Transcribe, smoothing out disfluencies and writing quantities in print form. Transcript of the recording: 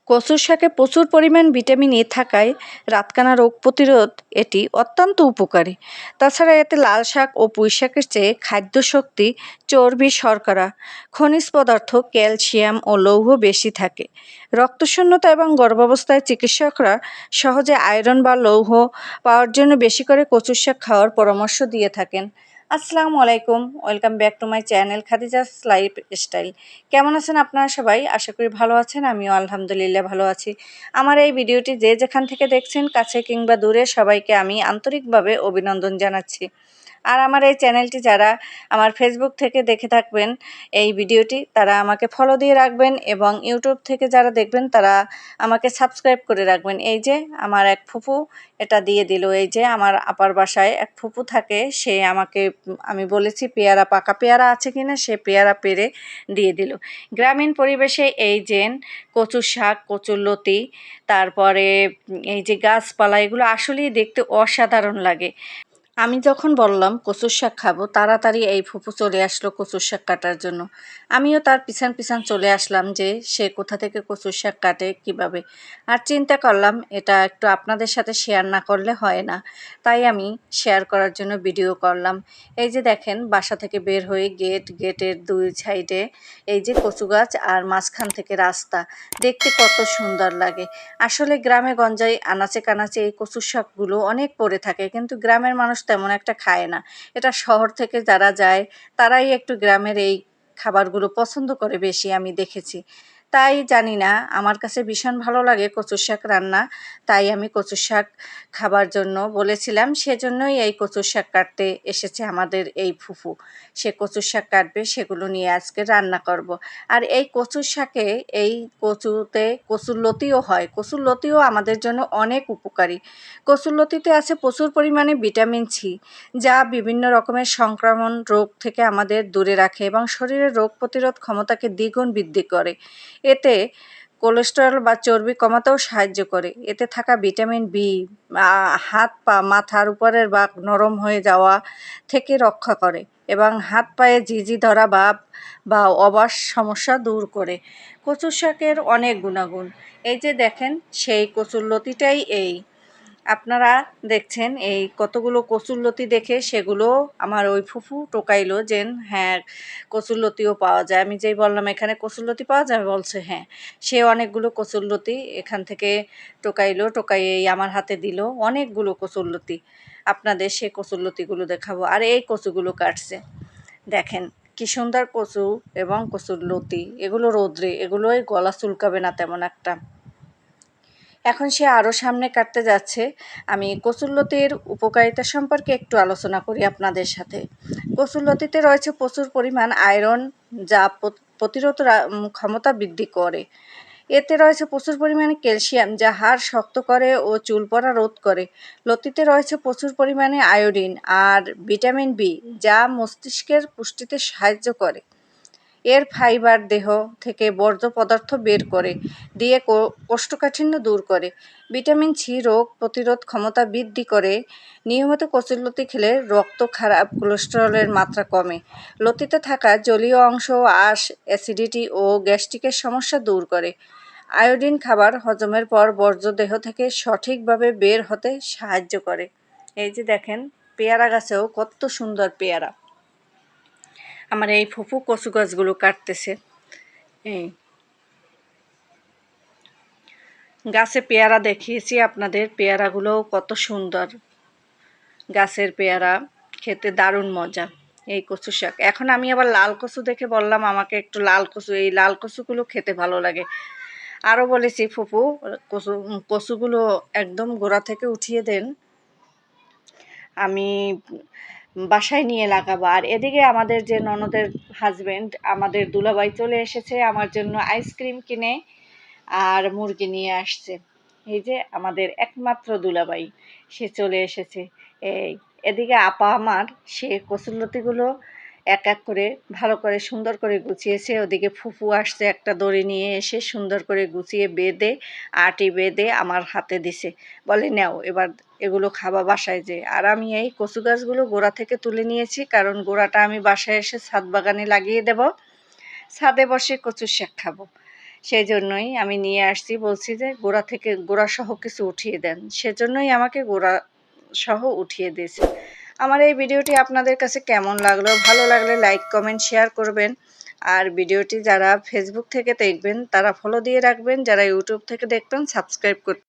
কচুর শাকে প্রচুর পরিমাণ ভিটামিন এ থাকায় রাতকানা রোগ প্রতিরোধ এটি অত্যন্ত উপকারী। তাছাড়া এতে লাল শাক ও পুঁই শাকের চেয়ে খাদ্য শক্তি, চর্বি, শর্করা, খনিজ পদার্থ, ক্যালসিয়াম ও লৌহ বেশি থাকে। রক্তশূন্যতা এবং গর্ভাবস্থায় চিকিৎসকরা সহজে আয়রন বা লৌহ পাওয়ার জন্য বেশি করে কচুর শাক খাওয়ার পরামর্শ দিয়ে থাকেন। আসসালামু আলাইকুম, welcome back to my channel Khadija's life style. কেমন আছেন আপনারা সবাই? আশা করি ভালো আছেন। আমিও আলহামদুলিল্লাহ ভালো আছি। আমার এই ভিডিওটি যে যেখান থেকে দেখছেন, কাছে কিংবা দূরে, সবাইকে আমি আন্তরিকভাবে অভিনন্দন জানাচ্ছি। আর আমার এই চ্যানেলটি যারা আমার ফেসবুক থেকে দেখে থাকবেন এই ভিডিওটি, তারা আমাকে ফলো দিয়ে রাখবেন এবং ইউটিউব থেকে যারা দেখবেন তারা আমাকে সাবস্ক্রাইব করে রাখবেন। এই যে আমার এক ফুপু এটা দিয়ে দিল। এই যে আমার আপার বাসায় এক ফুপু থাকে, সে আমাকে, আমি বলেছি পেয়ারা, পাকা পেয়ারা আছে কিনা, সে পেয়ারা পেরে দিয়ে দিল। গ্রামীণ পরিবেশে এই যে কচুর শাক, কচুরলতি, তারপরে এই যে গাছপালা, এগুলো আসলেই দেখতে অসাধারণ লাগে। আমি যখন বললাম কচুর শাক খাবো, তাড়াতাড়ি এই ফুপু চলে আসলো কচুর শাক কাটার জন্য। আমিও তার পিছন পিছন চলে আসলাম যে সে কোথা থেকে কচুর শাক কাটে কিভাবে। আর চিন্তা করলাম এটা একটু আপনাদের সাথে শেয়ার না করলে হয় না, তাই আমি শেয়ার করার জন্য ভিডিও করলাম। এই যে দেখেন, বাসা থেকে বের হয়ে গেটের দুই সাইডে এই যে কচু গাছ আর মাঝখান থেকে রাস্তা, দেখতে কত সুন্দর লাগে। আসলে গ্রামে গঞ্জায় আনাচে কানাচে এই কচুর শাকগুলো অনেক পড়ে থাকে, কিন্তু গ্রামের মানুষ তেমন একটা খায় না। এটা শহর থেকে যারা যায় তারাই একটু গ্রামের এই খাবারগুলো পছন্দ করে বেশি, আমি দেখেছি। তাই জানি না, আমার কাছে ভীষণ ভালো লাগে কচুর শাক রান্না। তাই আমি কচুর শাক খাবার জন্য বলেছিলাম, সেজন্যই এই কচুর শাক কাটতে এসেছে আমাদের এই ফুফু। সে কচুর শাক কাটবে, সেগুলো নিয়ে আজকে রান্না করব। আর এই কচুর শাকে, এই কচুতে কচুরলতিও হয়। কচুরলতিও আমাদের জন্য অনেক উপকারী। কচুরলতিতে আছে প্রচুর পরিমাণে ভিটামিন সি, যা বিভিন্ন রকমের সংক্রমণ রোগ থেকে আমাদের দূরে রাখে এবং শরীরের রোগ প্রতিরোধ ক্ষমতাকে দ্বিগুণ বৃদ্ধি করে। এতে কোলেস্টেরল বা চর্বি কমাতেও সাহায্য করে। এতে থাকা ভিটামিন বি হাত পা, মাথার উপরের বা নরম হয়ে যাওয়া থেকে রক্ষা করে এবং হাত পায়ে ঝিঝি ধরা ভাব বা অবাস সমস্যা দূর করে। কচুর শাকের অনেক গুণাগুণ। এই যে দেখেন, সেই কচুরলতিটাই এই আপনারা দেখছেন। এই কতগুলো কচুরলতি দেখে সেগুলো আমার ওই ফুফু টোকাইলো যে হ্যাঁ, কচুরলতিও পাওয়া যায়। আমি যেই বললাম এখানে কচুরলতি পাওয়া যায়, বলছে হ্যাঁ। সে অনেকগুলো কচুরলতি এখান থেকে টোকাইলো, টোকাইয়েই আমার হাতে দিল অনেকগুলো কচুরলতি। আপনাদের সেই কচুরলতিগুলো দেখাবো। আর এই কচুগুলো কাটছে, দেখেন কি সুন্দর কচু এবং কচুরলতি। এগুলো রোদ্রে, এগুলোই গলা চুলকাবে না তেমন একটা। এখন সে আরও সামনে কাটতে যাচ্ছে। আমি কচুরলতির উপকারিতা সম্পর্কে একটু আলোচনা করি আপনাদের সাথে। কচুরলতিতে রয়েছে প্রচুর পরিমাণ আয়রন, যা প্রতিরোধ ক্ষমতা বৃদ্ধি করে। এতে রয়েছে প্রচুর পরিমাণে ক্যালসিয়াম, যা হাড় শক্ত করে ও চুল পড়া রোধ করে। লতিতে রয়েছে প্রচুর পরিমাণে আয়োডিন আর ভিটামিন বি, যা মস্তিষ্কের পুষ্টিতে সাহায্য করে। এর ফাইবার দেহ থেকে বর্জ্য পদার্থ বের করে দিয়ে কোষ্ঠকাঠিন্য দূর করে। ভিটামিন সি রোগ প্রতিরোধ ক্ষমতা বৃদ্ধি করে। নিয়মিত কচুরলতি খেলে রক্ত খারাপ, কোলেস্টেরলের মাত্রা কমে। লতিতে থাকা জলীয় অংশ আঁশ, অ্যাসিডিটি ও গ্যাস্ট্রিকের সমস্যা দূর করে। আয়োডিন খাবার হজমের পর বর্জ্য দেহ থেকে সঠিকভাবে বের হতে সাহায্য করে। এই যে দেখেন, পেয়ারা গাছেও কত সুন্দর পেয়ারা। আমার এই ফুফু কচু গাছগুলো কাটতেছে। এই গাছে পেয়ারা দেখিয়েছি আপনাদের, পেয়ারাগুলোও কত সুন্দর। গাছের পেয়ারা খেতে দারুণ মজা। এই কচু শাক, এখন আমি আবার লাল কচু দেখে বললাম আমাকে একটু লাল কচু, এই লাল কচুগুলো খেতে ভালো লাগে। আরও বলেছি ফুফু কচুগুলো একদম গোড়া থেকে উঠিয়ে দেন, আমি বাসায় নিয়ে লাগাবো। আর এদিকে আমাদের যে ননদের হাজবেন্ড, আমাদের দুলাভাই চলে এসেছে আমার জন্য আইসক্রিম কিনে আর মুরগি নিয়ে আসছে। এই যে আমাদের একমাত্র দুলাভাই, সে চলে এসেছে। এই এদিকে আপা আমার, সে কচুরলতিগুলো এক এক করে ভালো করে সুন্দর করে গুছিয়েছে। ওদিকে ফুফু আসছে, একটা দড়ি নিয়ে এসে সুন্দর করে গুছিয়ে বেঁধে, আটি বেঁধে আমার হাতে দিছে, বলে নাও এবার এগুলো খাবা বাসায় যে। আর আমি এই কচু গাছগুলো গোড়া থেকে তুলে নিয়েছি, কারণ গোড়াটা আমি বাসায় এসে ছাদ বাগানে লাগিয়ে দেব, ছাদে বসে কচুর শাক খাবো। সেই জন্যই আমি নিয়ে আসছি, বলছি যে গোড়া সহ কিছু উঠিয়ে দেন, সেজন্যই আমাকে গোড়া সহ উঠিয়ে দিয়েছে। আমার এই ভিডিওটি আপনাদের কাছে কেমন লাগলো? ভালো লাগলে লাইক কমেন্ট শেয়ার করবেন। আর ভিডিওটি যারা ফেসবুক থেকে দেখবেন তারা ফলো দিয়ে রাখবেন, যারা ইউটিউব থেকে দেখবেন সাবস্ক্রাইব করতে